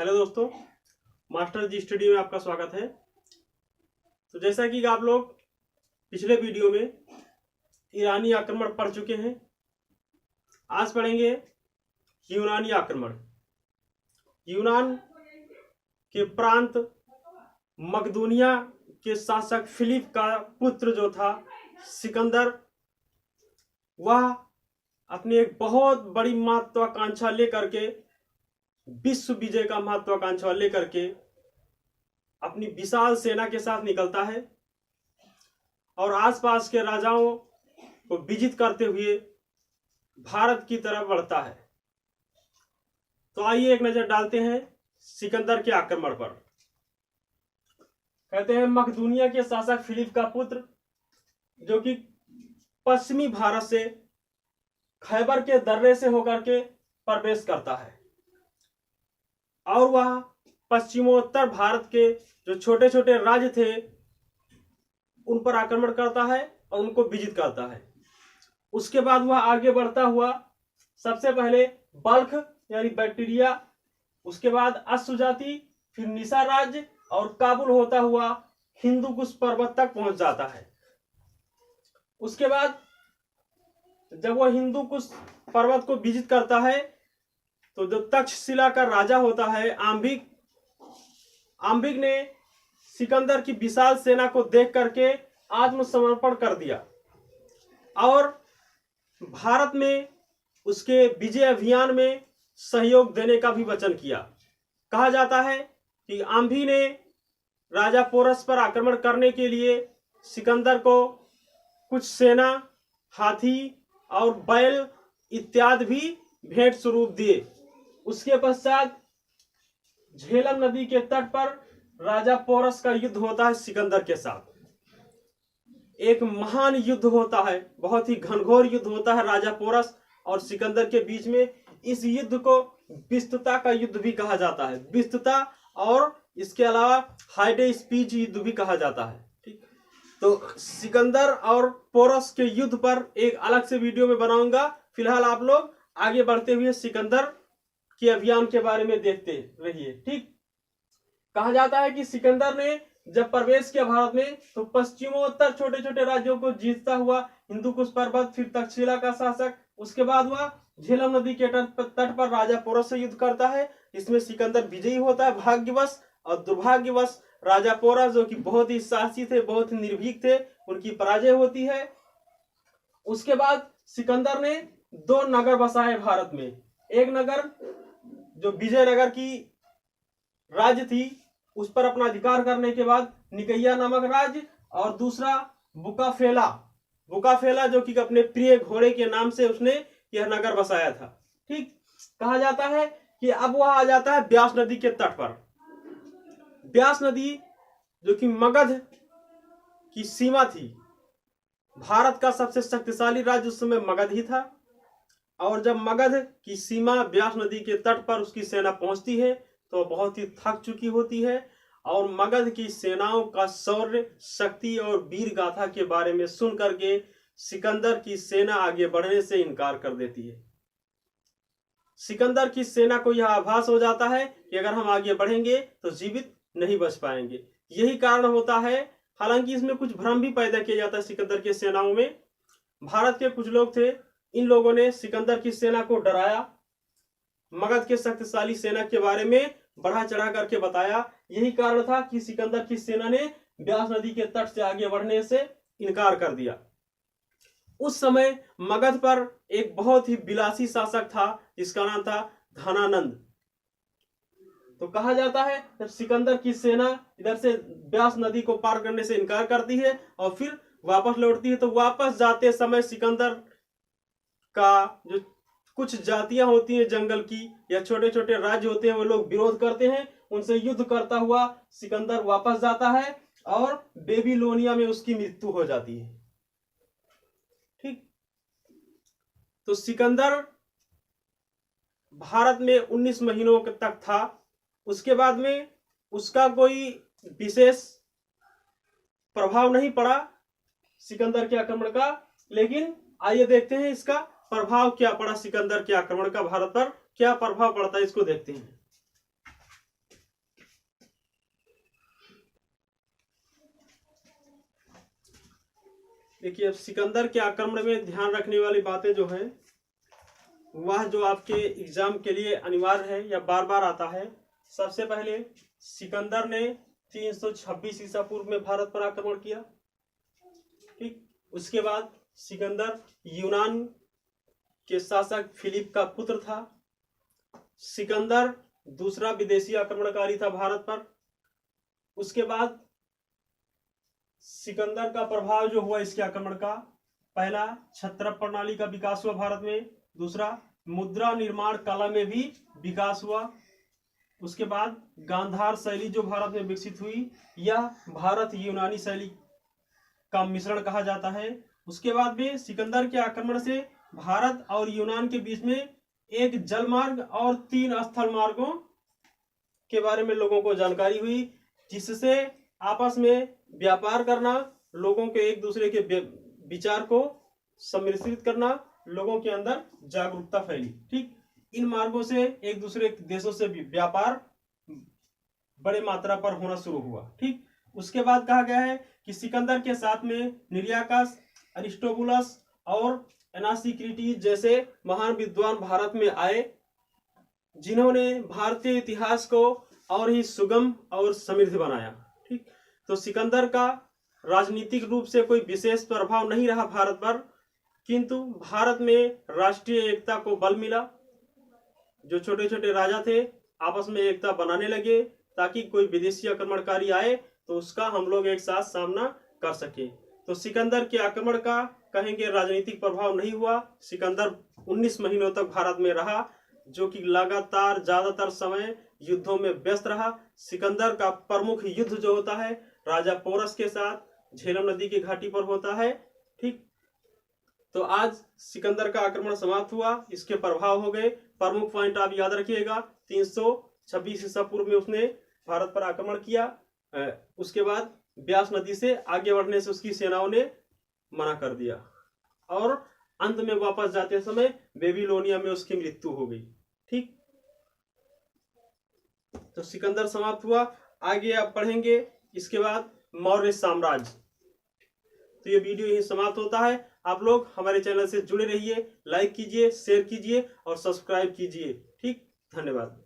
Hello दोस्तों, master जी studio में आपका स्वागत है। तो जैसा कि आप लोग पिछले वीडियो में ईरानी आक्रमण पढ़ चुके हैं, आज पढ़ेंगे यूनानी आक्रमण। यूनान के प्रांत मकदूनिया के शासक फिलिप का पुत्र जो था सिकंदर, वह अपनी एक बहुत बड़ी महत्वाकांक्षा लेकर के, विश्व विजय का महत्वाकांक्षा लेकर के अपनी विशाल सेना के साथ निकलता है और आसपास के राजाओं को विजित करते हुए भारत की तरफ बढ़ता है। तो आइए एक नजर डालते हैं सिकंदर के आक्रमण पर। कहते हैं मकदूनिया के शासक फिलिप का पुत्र, जो कि पश्चिमी भारत से खैबर के दर्रे से होकर के प्रवेश करता है और वह पश्चिमोत्तर भारत के जो छोटे छोटे राज्य थे उन पर आक्रमण करता है और उनको विजित करता है। उसके बाद वह आगे बढ़ता हुआ सबसे पहले बल्ख यानी बैक्टीरिया, उसके बाद अश्वजाति, फिर निसा राज्य और काबुल होता हुआ हिंदुकुश पर्वत तक पहुंच जाता है। उसके बाद जब वह हिंदुकुश पर्वत को विजित करता है तो जो तक्षशिला का राजा होता है आम्बिक ने सिकंदर की विशाल सेना को देख करके आत्मसमर्पण कर दिया और भारत में उसके विजय अभियान में सहयोग देने का भी वचन किया। कहा जाता है कि आम्भी ने राजा पोरस पर आक्रमण करने के लिए सिकंदर को कुछ सेना, हाथी और बैल इत्यादि भी भेंट स्वरूप दिए। उसके पश्चात झेलम नदी के तट पर राजा पोरस का युद्ध होता है सिकंदर के साथ। एक महान युद्ध होता है, बहुत ही घनघोर युद्ध होता है राजा पोरस और सिकंदर के बीच में। इस युद्ध को विस्तृता का युद्ध भी कहा जाता है, विस्तृता, और इसके अलावा हाइडे स्पीच युद्ध भी कहा जाता है। ठीक, तो सिकंदर और पोरस के युद्ध पर एक अलग से वीडियो में बनाऊंगा। फिलहाल आप लोग आगे बढ़ते हुए सिकंदर के अभियान के बारे में देखते रहिए। ठीक, कहा जाता है कि सिकंदर ने जब प्रवेश किया भारत में तो पश्चिमोत्तर छोटे छोटे राज्यों को जीतता हुआ हिंदुकुश पर्वत, फिर तक्षशिला का शासक, उसके बाद वह झेलम नदी के तट पर राजा पोरस से युद्ध करता है। इसमें सिकंदर विजयी होता है। भाग्यवश और दुर्भाग्यवश राजा पोरस, जो कि बहुत ही साहसी थे, बहुत ही निर्भीक थे, उनकी पराजय होती है। उसके बाद सिकंदर ने 2 नगर बसाए भारत में। एक नगर जो विजयनगर की राज्य थी, उस पर अपना अधिकार करने के बाद निकैया नामक राज्य, और दूसरा बुकाफेला जो कि अपने प्रिय घोड़े के नाम से उसने यह नगर बसाया था। ठीक, कहा जाता है कि अब वह आ जाता है ब्यास नदी के तट पर। ब्यास नदी जो कि मगध की सीमा थी, भारत का सबसे शक्तिशाली राज्य उस समय मगध ही था, और जब मगध की सीमा ब्यास नदी के तट पर उसकी सेना पहुंचती है तो बहुत ही थक चुकी होती है और मगध की सेनाओं का शौर्य, शक्ति और वीर गाथा के बारे में सुन करके सिकंदर की सेना आगे बढ़ने से इनकार कर देती है। सिकंदर की सेना को यह आभास हो जाता है कि अगर हम आगे बढ़ेंगे तो जीवित नहीं बच पाएंगे। यही कारण होता है, हालांकि इसमें कुछ भ्रम भी पैदा किया जाता है सिकंदर की सेनाओं में। भारत के कुछ लोग थे, इन लोगों ने सिकंदर की सेना को डराया, मगध के शक्तिशाली सेना के बारे में बढ़ा चढ़ा करके बताया। यही कारण था कि सिकंदर की सेना ने ब्यास नदी के तट से आगे बढ़ने से इनकार कर दिया। उस समय मगध पर एक बहुत ही विलासी शासक था जिसका नाम था धनानंद। तो कहा जाता है जब सिकंदर की सेना इधर से ब्यास नदी को पार करने से इनकार करती है और फिर वापस लौटती है, तो वापस जाते समय सिकंदर का जो कुछ जातियां होती हैं जंगल की या छोटे छोटे राज्य होते हैं, वो लोग विरोध करते हैं। उनसे युद्ध करता हुआ सिकंदर वापस जाता है और बेबीलोनिया में उसकी मृत्यु हो जाती है। ठीक, तो सिकंदर भारत में 19 महीनों तक था। उसके बाद में उसका कोई विशेष प्रभाव नहीं पड़ा सिकंदर के आक्रमण का। लेकिन आइए देखते हैं इसका प्रभाव क्या पड़ा, सिकंदर के आक्रमण का भारत पर क्या प्रभाव पड़ता है, इसको देखते हैं। देखिए, अब सिकंदर के आक्रमण में ध्यान रखने वाली बातें जो हैं, वह जो आपके एग्जाम के लिए अनिवार्य है या बार बार आता है। सबसे पहले सिकंदर ने 326 ईसा पूर्व में भारत पर आक्रमण किया। ठीक, उसके बाद सिकंदर यूनान के शासक फिलिप का पुत्र था। सिकंदर दूसरा विदेशी आक्रमणकारी था भारत पर। उसके बाद सिकंदर का प्रभाव जो हुआ इसके आक्रमण का, पहला छत्र प्रणाली का विकास हुआ भारत में, दूसरा मुद्रा निर्माण कला में भी विकास हुआ। उसके बाद गांधार शैली जो भारत में विकसित हुई, यह भारत यूनानी शैली का मिश्रण कहा जाता है। उसके बाद भी सिकंदर के आक्रमण से भारत और यूनान के बीच में एक जल मार्ग और 3 स्थल मार्गों के बारे में लोगों को जानकारी हुई, जिससे आपस में व्यापार करना, लोगों के एक दूसरे के विचार को सम्मिश्रित करना, लोगों के अंदर जागरूकता फैली। ठीक, इन मार्गों से एक दूसरे देशों से भी व्यापार बड़े मात्रा पर होना शुरू हुआ। ठीक, उसके बाद कहा गया है कि सिकंदर के साथ में निरियाकस, अरिस्टोबुलस और एनासीक्रिटीज जैसे महान विद्वान भारत में आए, जिन्होंने भारतीय इतिहास को और ही सुगम और समृद्ध बनाया। ठीक, तो सिकंदर का राजनीतिक रूप से कोई विशेष प्रभाव नहीं रहा भारत पर, किंतु भारत में राष्ट्रीय एकता को बल मिला। जो छोटे छोटे राजा थे आपस में एकता बनाने लगे, ताकि कोई विदेशी आक्रमणकारी आए तो उसका हम लोग एक साथ सामना कर सके। तो सिकंदर के आक्रमण का कहेंगे राजनीतिक प्रभाव नहीं हुआ। सिकंदर 19 महीनों तक भारत में रहा, जो कि लगातार ज्यादातर समय युद्धों में व्यस्त रहा। सिकंदर का प्रमुख युद्ध जो होता है राजा पोरस के साथ झेलम नदी की घाटी पर होता है। ठीक, तो आज सिकंदर का आक्रमण समाप्त हुआ, इसके प्रभाव हो गए। प्रमुख पॉइंट आप याद रखिएगा, 326 ईसा पूर्व में उसने भारत पर आक्रमण किया। उसके बाद ब्यास नदी से आगे बढ़ने से उसकी सेनाओं ने मना कर दिया, और अंत में वापस जाते समय बेबीलोनिया में उसकी मृत्यु हो गई। ठीक, तो सिकंदर समाप्त हुआ। आगे आप पढ़ेंगे इसके बाद मौर्य साम्राज्य। तो ये वीडियो यही समाप्त होता है। आप लोग हमारे चैनल से जुड़े रहिए, लाइक कीजिए, शेयर कीजिए और सब्सक्राइब कीजिए। ठीक, धन्यवाद।